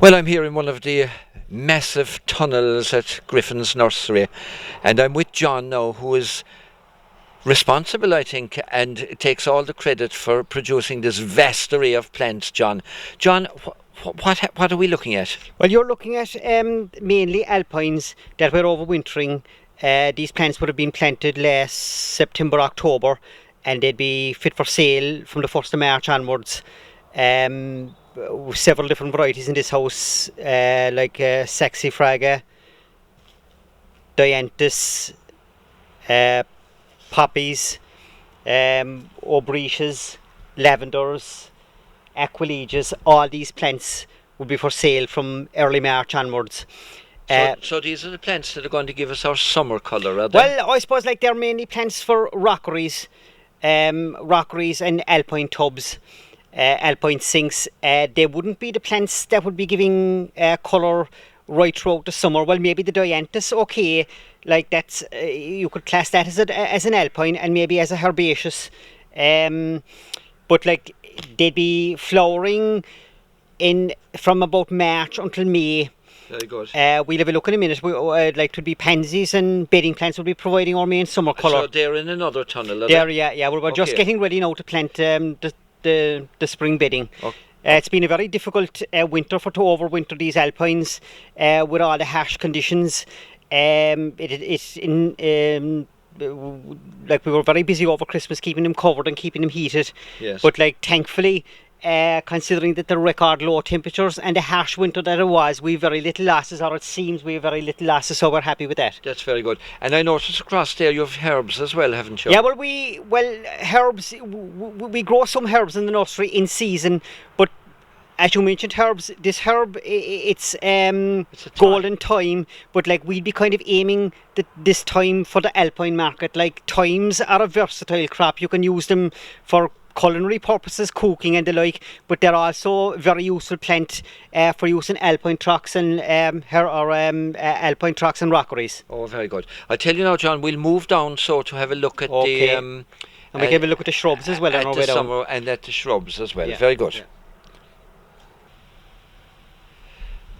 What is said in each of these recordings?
Well, I'm here in one of the massive tunnels at Griffin's nursery, and I'm with John now, who is responsible, I think, and takes all the credit for producing this vast array of plants. John, what are we looking at? Well, you're looking at mainly alpines that were overwintering. These plants would have been planted last September, October, and they'd be fit for sale from the 1st of March onwards. Several different varieties in this house, like Saxifraga, Dianthus, poppies, aubrieties, lavenders, aquilegias. All these plants will be for sale from early March onwards. So these are the plants that are going to give us our summer colour, are they? Well, I suppose like they're mainly plants for rockeries and alpine tubs, alpine sinks. They wouldn't be the plants that would be giving colour right throughout the summer. Well, maybe the Dianthus, okay, like that's you could class that as an alpine and maybe as a herbaceous. But like they'd be flowering from about March until May. Very good. We'll have a look in a minute. Like to be pansies and bedding plants will be providing our main summer colour. So they're in another tunnel, are There, they? yeah. We're just getting ready now to plant the spring bedding. Okay. It's been a very difficult winter to overwinter these alpines with all the harsh conditions. It's in like we were very busy over Christmas keeping them covered and keeping them heated. Yes. But like thankfully, considering that the record low temperatures and the harsh winter that it was, we have very little losses, or it seems we have very little losses, so we're happy with that. That's very good. And I noticed across there you have herbs as well, haven't you? Yeah, well, herbs, we grow some herbs in the nursery in season, but as you mentioned, herbs, this herb, it's golden thyme, but like we'd be kind of aiming this thyme for the alpine market. Like thymes are a versatile crop. You can use them for culinary purposes, cooking and the like, but they're also very useful plant for use in alpine trucks and alpine trucks and rockeries. Oh, very good. I tell you now, John, we'll move down so to have a look at Okay. the And we can have a look at the shrubs as well on our way down. summer and at the shrubs as well. Yeah, Very good. yeah.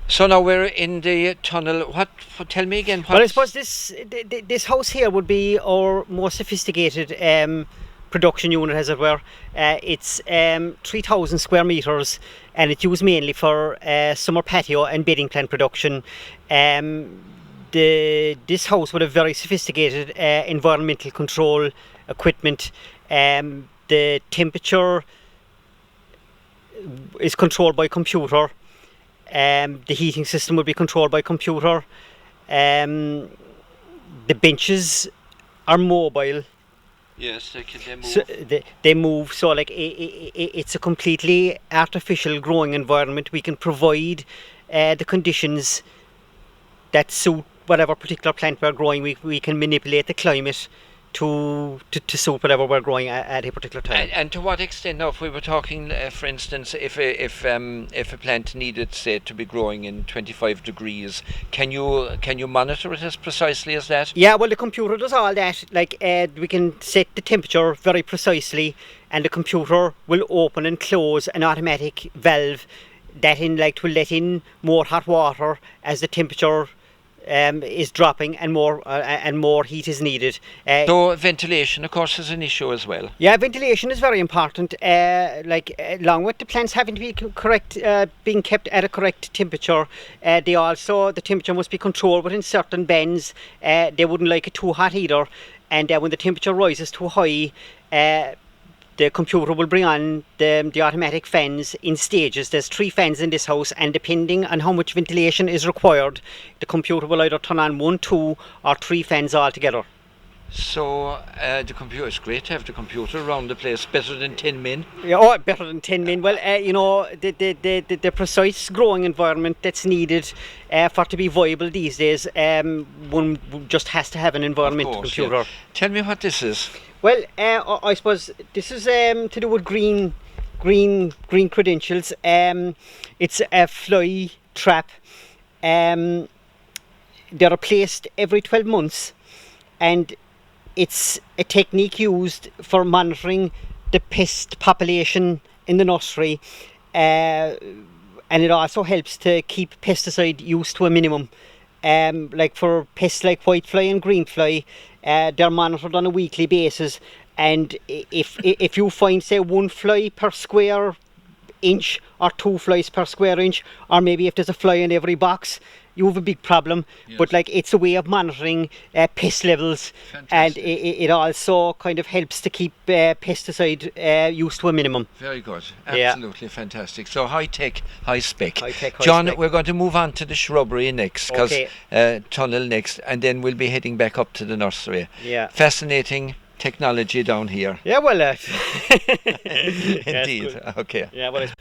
So now we're in the tunnel. Tell me again. Well, I suppose this house here would be our more sophisticated production unit, as it were. It's 3,000 square meters, and it's used mainly for summer patio and bedding plant production. This house would have very sophisticated environmental control equipment. The temperature is controlled by computer. The heating system would be controlled by computer. The benches are mobile. Yes, they move. So they move, so like it's a completely artificial growing environment. We can provide the conditions that suit whatever particular plant we're growing. We can manipulate the climate to suit whatever we're growing at a particular time. And to what extent, now, if we were talking, for instance, if a plant needed, say, to be growing in 25 degrees, can you monitor it as precisely as that? Yeah, well, the computer does all that. Like we can set the temperature very precisely, and the computer will open and close an automatic valve that will let in more hot water as the temperature is dropping and more heat is needed. So ventilation, of course, is an issue as well. Yeah, ventilation is very important. Along with the plants having to be correct, being kept at a correct temperature, the temperature must be controlled within certain bands. They wouldn't like it too hot either, and when the temperature rises too high, the computer will bring on the automatic fans in stages. There's 3 fans in this house, and depending on how much ventilation is required, the computer will either turn on 1, 2 or 3 fans altogether. So the computer, it's great to have the computer around the place, better than 10 men. Yeah, better than 10 men. Well, the precise growing environment that's needed for it to be viable these days, one just has to have an environmental computer. Yeah. Tell me what this is. Well, I suppose this is to do with green credentials. It's a fly trap. They're replaced every 12 months, and it's a technique used for monitoring the pest population in the nursery. and it also helps to keep pesticide use to a minimum. Like for pests like whitefly and greenfly, they're monitored on a weekly basis, and if you find, say, 1 fly per square inch or 2 flies per square inch, or maybe if there's a fly in every box, you have a big problem. Yes. But like, it's a way of monitoring pest levels. Fantastic. And it also kind of helps to keep pesticide use to a minimum. Very good. Yeah. Absolutely fantastic. So high tech, high spec. High tech, high John, spec. we're going to move on to the shrubbery next, because tunnel next, and then we'll be heading back up to the nursery. Yeah. Fascinating technology down here. Yeah, well, Indeed. Okay. yeah, well, it's